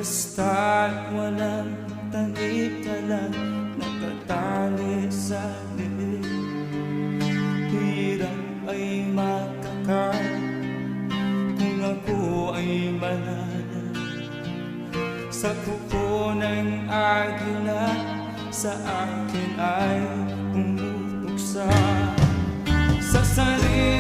Basta't walang takip ka lang nakatali sa liig. Hirap ay makakain kung ako ay malala. Sa kuko ng agila sa akin ay pumupuksa. Sa sarili